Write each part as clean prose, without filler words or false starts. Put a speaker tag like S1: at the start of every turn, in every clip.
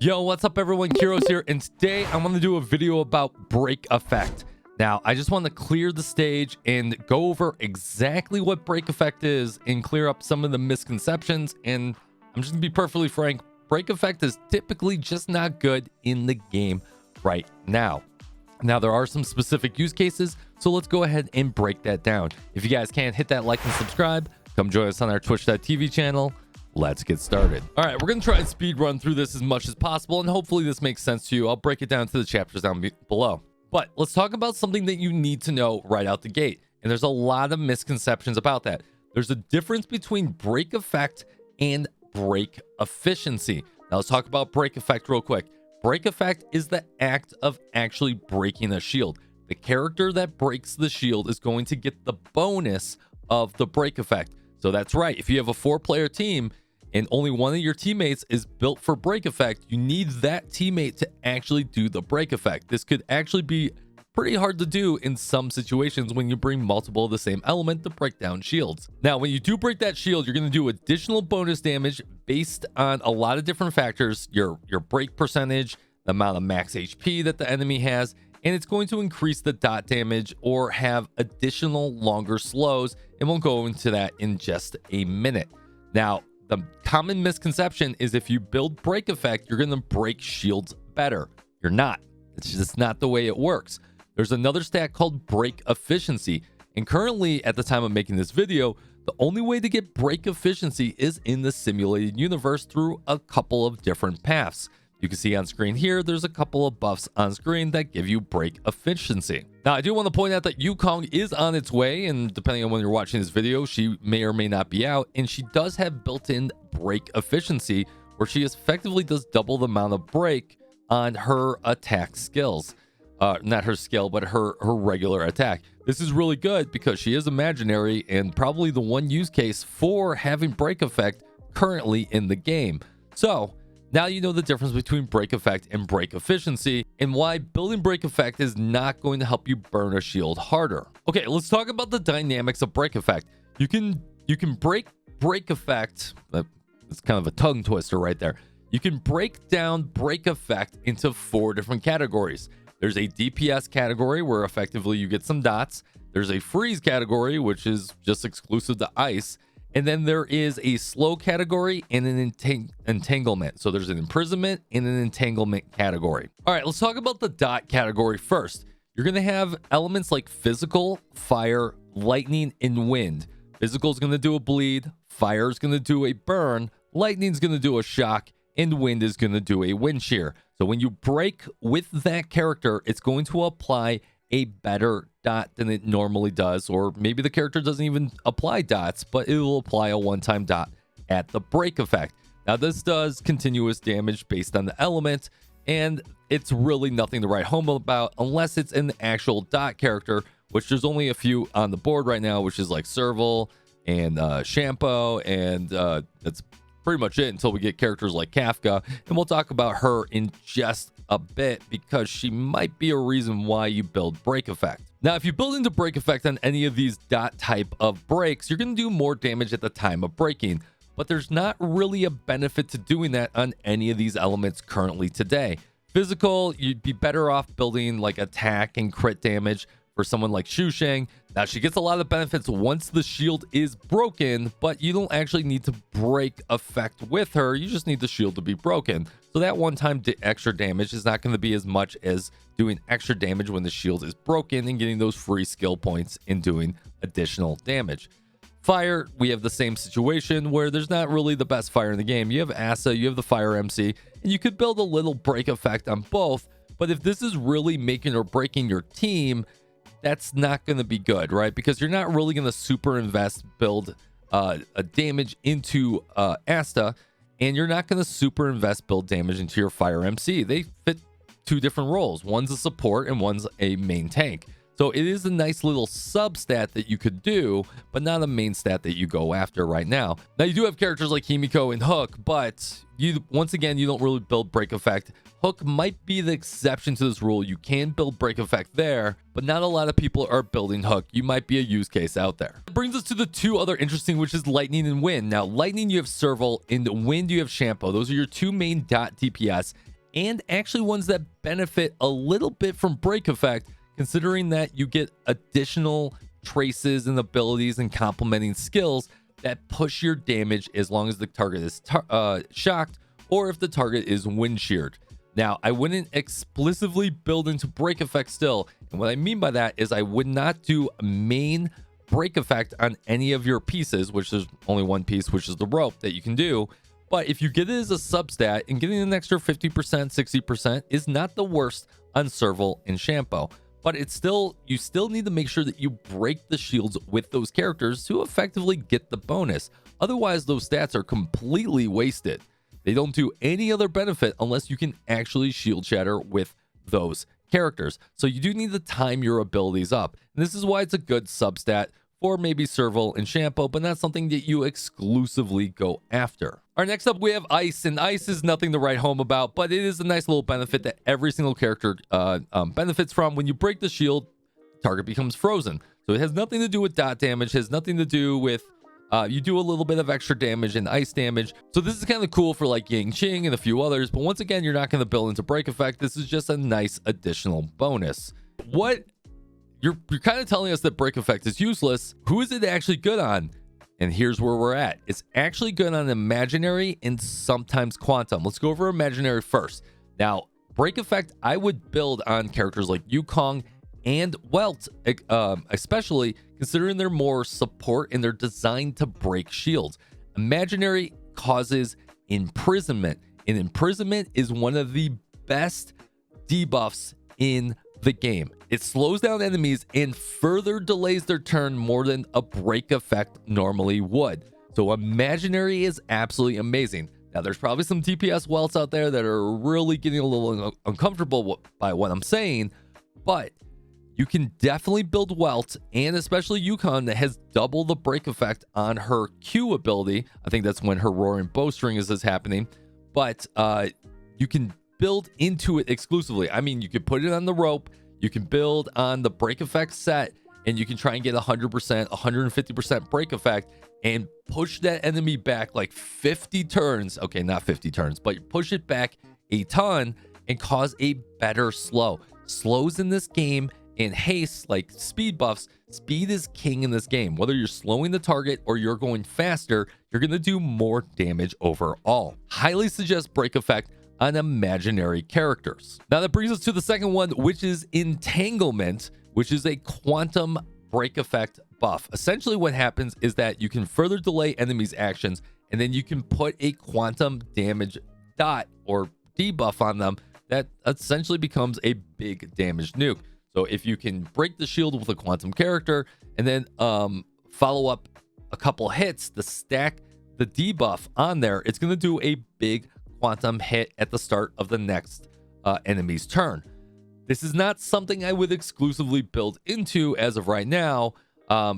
S1: Yo, what's up everyone? Kyrios here, and today I'm going to do a video about break effect. Now, I just want to clear the stage and go over exactly what break effect is and clear up some of the misconceptions. And I'm just going to be perfectly frank, break effect is typically just not good in the game right now. Now, there are some specific use cases, so let's go ahead and break that down. If you guys can, hit that like and subscribe. Come join us on our twitch.tv channel. Let's get started. All right, we're going to try and speed run through this as much as possible, and hopefully this makes sense to you. I'll break it down to the chapters down below. But let's talk about something that you need to know right out the gate. And there's a lot of misconceptions about that. There's a difference between break effect and break efficiency. Now let's talk about break effect real quick. Break effect is the act of actually breaking a shield. The character that breaks the shield is going to get the bonus of the break effect. So that's right. If you have a 4-player team and only one of your teammates is built for break effect, you need that teammate to actually do the break effect. This could actually be pretty hard to do in some situations when you bring multiple of the same element to break down shields. Now, when you do break that shield, you're going to do additional bonus damage based on a lot of different factors, your break percentage, the amount of max HP that the enemy has, and it's going to increase the dot damage or have additional longer slows, and we'll go into that in just a minute. Now, the common misconception is if you build break effect, you're going to break shields better. You're not. It's just not the way it works. There's another stat called break efficiency. And currently, at the time of making this video, the only way to get break efficiency is in the simulated universe through a couple of different paths. You can see on screen here, there's a couple of buffs on screen that give you break efficiency. Now, I do want to point out that Wukong is on its way, and depending on when you're watching this video, she may or may not be out, and she does have built-in break efficiency, where she effectively does double the amount of break on her attack skills. Not her skill, but her regular attack. This is really good because she is imaginary and probably the one use case for having break effect currently in the game. So, now you know the difference between break effect and break efficiency and why building break effect is not going to help you burn a shield harder. Okay, let's talk about the dynamics of break effect. You can break effect. It's kind of a tongue twister right there. You can break down break effect into 4 different categories. There's a DPS category where effectively you get some dots. There's a freeze category, which is just exclusive to ice. And then there is a slow category and an entanglement. So there's an imprisonment and an entanglement category. All right, let's talk about the dot category first. You're going to have elements like physical, fire, lightning, and wind. Physical is going to do a bleed. Fire is going to do a burn. Lightning is going to do a shock. And wind is going to do a wind shear. So when you break with that character, it's going to apply a better dot than it normally does, or maybe the character doesn't even apply dots, but it will apply a one-time dot at the break effect. Now, this does continuous damage based on the element, and it's really nothing to write home about unless it's an actual dot character, which there's only a few on the board right now, which is like 𝙀𝙓𝙋𝘼𝙉𝘍 and Shampoo, and that's pretty much it until we get characters like KAFKA, and we'll talk about her in just a bit because she might be a reason why you build break effect. Now, if you build into break effect on any of these dot type of breaks, you're going to do more damage at the time of breaking, but there's not really a benefit to doing that on any of these elements currently today. Physical, you'd be better off building like attack and crit damage for someone like 𝙀𝙓𝙋𝘼𝙉𝘍. Now, she gets a lot of benefits once the shield is broken, but you don't actually need to break effect with her. You just need the shield to be broken. So that one-time extra damage is not going to be as much as doing extra damage when the shield is broken and getting those free skill points and doing additional damage. Fire, we have the same situation where there's not really the best fire in the game. You have Asa, you have the Fire MC, and you could build a little break effect on both. But if this is really making or breaking your team, that's not going to be good, right? Because you're not really going to super invest build a damage into Asta, and you're not going to super invest build damage into your Fire MC. They fit 2 different roles. One's a support and one's a main tank. So it is a nice little sub stat that you could do, but not a main stat that you go after right now. Now, you do have characters like Himiko and Hook, but once again, you don't really build break effect. Hook might be the exception to this rule. You can build break effect there, but not a lot of people are building Hook. You might be a use case out there. That brings us to the 2 other interesting, which is lightning and wind. Now, lightning, you have 𝙀𝙓𝙋𝘼𝙉𝘍, and wind, you have Shampoo. Those are your 2 main dot DPS. and actually ones that benefit a little bit from break effect, considering that you get additional traces and abilities and complementing skills that push your damage as long as the target is shocked or if the target is wind sheared. Now, I wouldn't explicitly build into break effect still, and what I mean by that is I would not do main break effect on any of your pieces, which there's only one piece, which is the rope that you can do. But if you get it as a substat, and getting an extra 50%, 60% is not the worst on Serval and Shampoo. But it's still, you still need to make sure that you break the shields with those characters to effectively get the bonus. Otherwise, those stats are completely wasted. They don't do any other benefit unless you can actually shield shatter with those characters. So you do need to time your abilities up. And this is why it's a good substat for maybe Serval and Shampoo, but not something that you exclusively go after. All right, next up we have Ice, and Ice is nothing to write home about, but it is a nice little benefit that every single character benefits from. When you break the shield, the target becomes frozen. So it has nothing to do with dot damage, has nothing to do with you do a little bit of extra damage and ice damage. So this is kind of cool for like Yang Qing and a few others, but once again, you're not going to build into break effect. This is just a nice additional bonus. What you're kind of telling us that break effect is useless. Who is it actually good on? And here's where we're at. It's actually good on imaginary and sometimes quantum. Let's go over imaginary first. Now, break effect, I would build on characters like Wukong and Welt, especially considering they're more support and they're designed to break shields. Imaginary causes imprisonment, and imprisonment is one of the best debuffs in the game. It slows down enemies and further delays their turn more than a break effect normally would. So imaginary is absolutely amazing. Now there's probably some DPS welts out there that are really getting a little uncomfortable by what I'm saying, but you can definitely build Welt, and especially Yukon, that has double the break effect on her Q ability. I think that's when her Roaring Bowstring is happening, but you can build into it exclusively. I mean, you can put it on the rope, you can build on the break effect set, and you can try and get 100%, 150% break effect and push that enemy back like 50 turns. Okay, not 50 turns, but push it back a ton and cause a better slow. Slows in this game and haste, like speed buffs, speed is king in this game. Whether you're slowing the target or you're going faster, you're going to do more damage overall. Highly suggest break effect on imaginary characters. Now that brings us to the second one, which is entanglement, which is a quantum break effect buff. Essentially what happens is that you can further delay enemies' actions, and then you can put a quantum damage dot or debuff on them that essentially becomes a big damage nuke. So if you can break the shield with a quantum character and then follow up a couple hits to stack the debuff on there, it's going to do a big quantum hit at the start of the next enemy's turn. This is not something I would exclusively build into as of right now,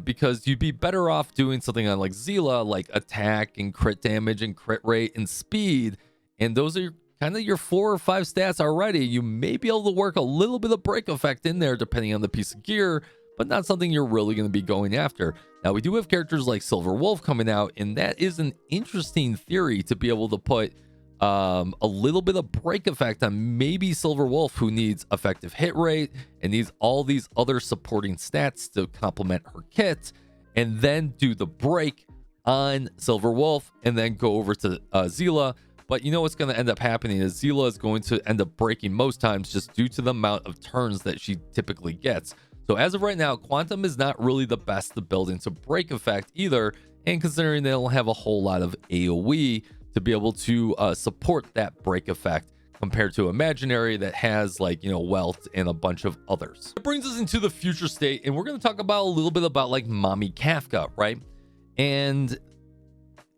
S1: because you'd be better off doing something on like 𝙀😍, like attack and crit damage and crit rate and speed. And those are kind of your 4 or 5 stats already. You may be able to work a little bit of break effect in there depending on the piece of gear, but not something you're really going to be going after. Now, we do have characters like Silver Wolf coming out, and that is an interesting theory to be able to put a little bit of break effect on maybe Silver Wolf, who needs effective hit rate and needs all these other supporting stats to complement her kit, and then do the break on Silver Wolf and then go over to 𝙀😍. But you know what's going to end up happening is 𝙀😍 is going to end up breaking most times just due to the amount of turns that she typically gets. So as of right now, Quantum is not really the best to build into break effect either, and considering they don't have a whole lot of AoE to be able to support that break effect compared to Imaginary that has, like, you know, Welt and a bunch of others. It brings us into the future state, and we're going to talk about a little bit about like Mommy KAFKA, right? And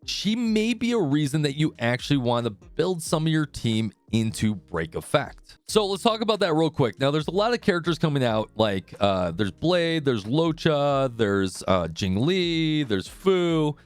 S1: she may be a reason that you actually want to build some of your team into break effect. So let's talk about that real quick. Now, there's a lot of characters coming out, like there's Blade, there's Locha, there's Jingli, there's Fu.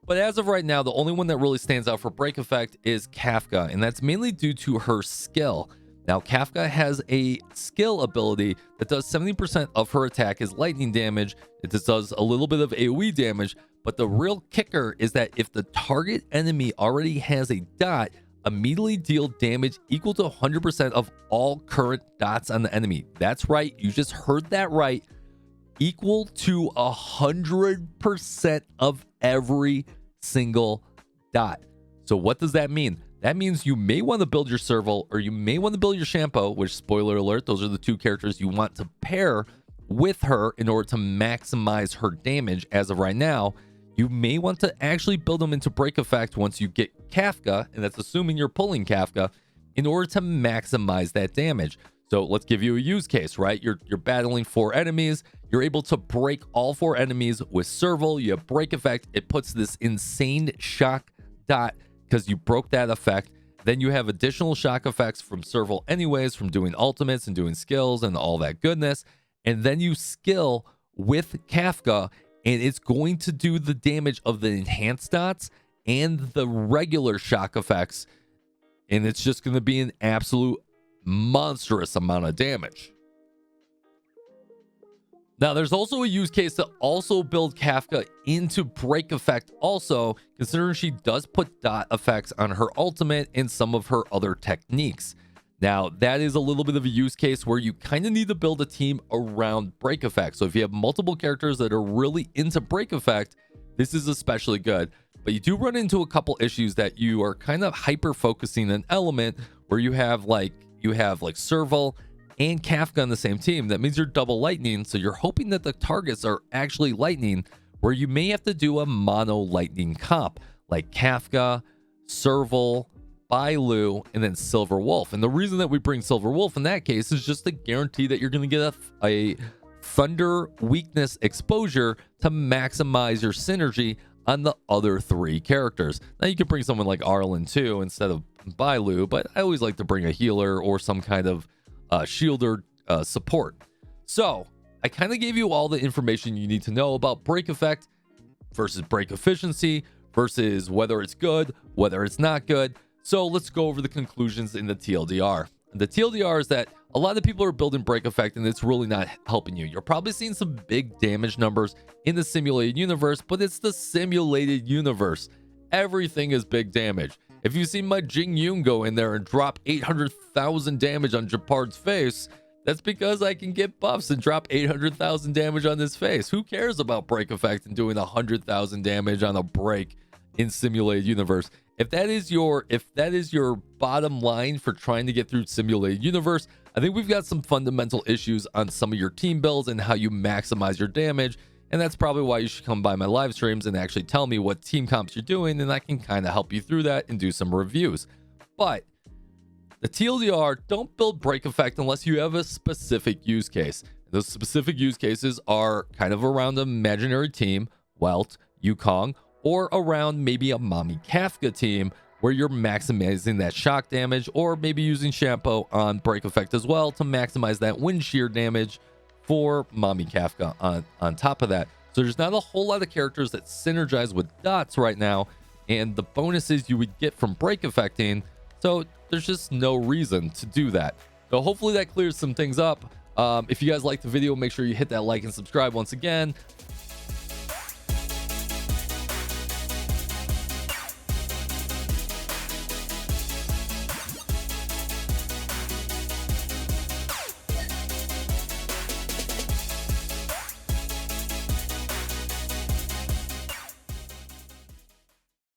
S1: But as of right now, the only one that really stands out for break effect is KAFKA, and that's mainly due to her skill. Now, KAFKA has a skill ability that does 70% of her attack is lightning damage. It just does a little bit of AoE damage, but the real kicker is that if the target enemy already has a dot immediately deal damage equal to 100% of all current dots on the enemy. That's right, you just heard that right. Equal to 100% of every single dot. So what does that mean? That means you may want to build your Serval, or you may want to build your Shampoo, which, spoiler alert, those are the two characters you want to pair with her in order to maximize her damage as of right now. You may want to actually build them into Break Effect once you get KAFKA, and that's assuming you're pulling KAFKA, in order to maximize that damage. So let's give you a use case, right? You're battling 4 enemies. You're able to break all 4 enemies with Serval. You have Break Effect. It puts this insane shock dot because you broke that effect. Then you have additional shock effects from Serval anyways, from doing ultimates and doing skills and all that goodness. And then you skill with KAFKA, and it's going to do the damage of the enhanced dots and the regular shock effects. And it's just going to be an absolute monstrous amount of damage. Now, there's also a use case to also build KAFKA into Break Effect also, considering she does put dot effects on her ultimate and some of her other techniques. Now, that is a little bit of a use case where you kind of need to build a team around Break Effect. So if you have multiple characters that are really into Break Effect, this is especially good. But you do run into a couple issues that you are kind of hyper focusing an element where you have like Serval and KAFKA on the same team. That means you're double lightning, so you're hoping that the targets are actually lightning, where you may have to do a mono lightning comp like KAFKA, Serval, 𝙀𝙓𝙋𝘼𝙉𝘿, and then Silver Wolf. And the reason that we bring Silver Wolf in that case is just to guarantee that you're going to get a thunder weakness exposure to maximize your synergy on the other 3 characters. Now you can bring someone like Arlen too instead of 𝙀𝙓𝙋𝘼𝙉𝘍, but I always like to bring a healer or some kind of shielder support. So I kind of gave you all the information you need to know about Break Effect versus Break Efficiency versus whether it's good, whether it's not good. So let's go over the conclusions in the TLDR. The TLDR is that a lot of people are building Break Effect and it's really not helping you. You're probably seeing some big damage numbers in the simulated universe, but it's the simulated universe. Everything is big damage. If you see my Jing Yun go in there and drop 800,000 damage on Japard's face, that's because I can get buffs and drop 800,000 damage on his face. Who cares about Break Effect and doing 100,000 damage on a break in simulated universe? If that is your bottom line for trying to get through simulated universe, I think we've got some fundamental issues on some of your team builds and how you maximize your damage. And that's probably why you should come by my live streams and actually tell me what team comps you're doing, and I can kind of help you through that and do some reviews. But the TLDR, don't build Break Effect unless you have a specific use case. Those specific use cases are kind of around an imaginary team, 𝙀𝙓𝙋𝘼𝙉𝘍, Yukong, or around maybe a Mommy KAFKA team where you're maximizing that shock damage, or maybe using Shampoo on Break Effect as well to maximize that wind shear damage for Mommy KAFKA on top of that. So there's not a whole lot of characters that synergize with dots right now, and the bonuses you would get from Break Effecting, so there's just no reason to do that. So hopefully that clears some things up. If you guys liked the video, make sure you hit that like and subscribe once again.